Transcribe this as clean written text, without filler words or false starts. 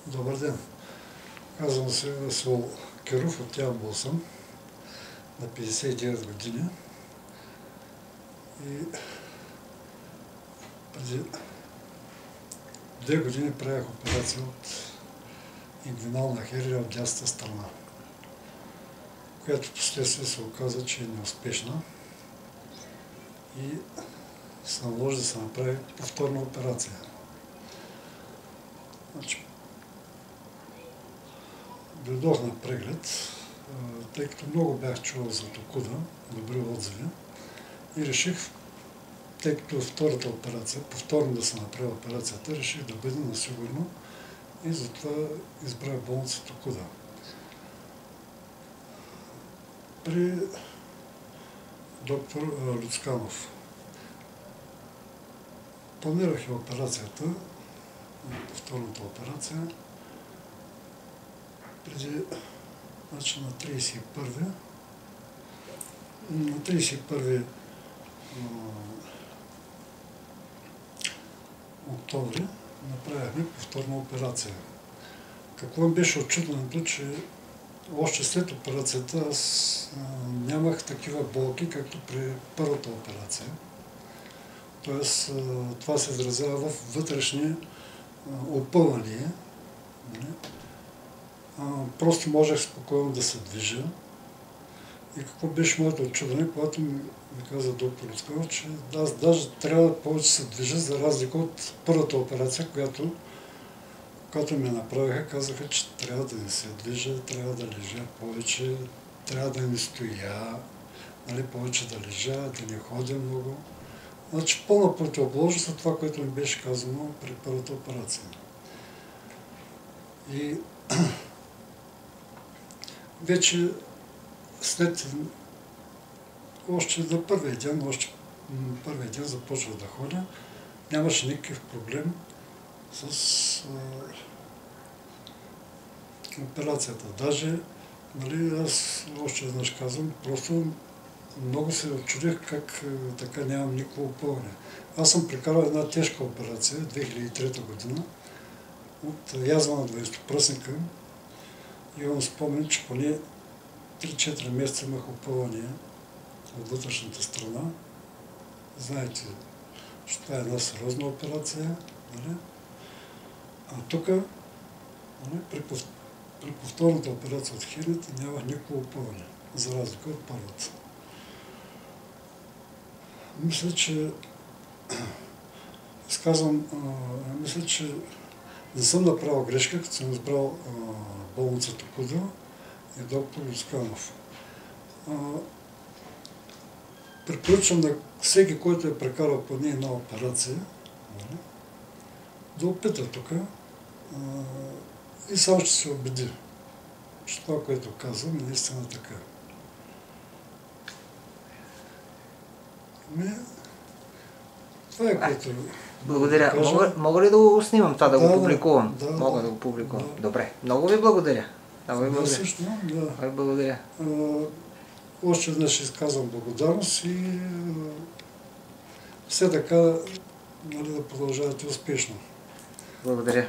Добър ден. Казвам се Васил Киров, от Ямбол съм, на 59 години. И преди 2 години правих операция от ингвинална херния от дясната страна, която впоследствие се оказа, че е неуспешна и се наложи да се направи повторна операция. Дойдох на преглед, тъй като много бях чувал за Токуда, добри отзиви, и реших, тъй като втората операция, повторно да се направи операцията, реших да бъда насигурно и затова избрах болница Токуда. При доктор Люцканов планирах и операцията, повторната операция, преди, значи на 31 октомври направихме повторна операция. Какво ми беше отчудването, че още след операцията аз нямах такива болки, както при първата операция. Тоест, това се изразява в вътрешни опъвания. Просто можех спокойно да се движа. И какво беше моето отчудване, когато ми каза доктор Люцканов, че аз даже трябва да повече се движа, за разлика от първата операция, която ми направиха, казаха, че трябва да не се движа, трябва да лежа повече, трябва да не стоя, повече да лежа, да не ходя много. Значи пълна противоположност от това, което ми беше казано при първата операция. И вече след още на първия ден започвах да ходя, нямаше никакъв проблем с операцията. Даже, аз още веднъж казвам, просто много се отчудих как така нямам никакво опъване. Аз съм прекарал една тежка операция 2003 година от язва на дванадесетопръсника. Имам спомен, че поне 3-4 месеца имах опъвания от вътрешната страна. Знаете, че това е една сериозна операция. А тук, при повторната операция от хернията нямах никакво опъване, за разлика от първата. Мисля, че не съм направил грешка, като съм избрал болница Токуда и доктор Люцканов. Препоръчвам на всеки, който е прекарал поне една операция, да опита тук и сам ще се убеди, че това, което казвам, е наистина така. Това е което... Благодаря. Мога ли да го снимам това, да го публикувам? Да, мога да го публикувам. Да. Добре. Много ви благодаря. Също, да. Благодаря. Още веднъж изказвам благодарност и все така да продължавате успешно. Благодаря.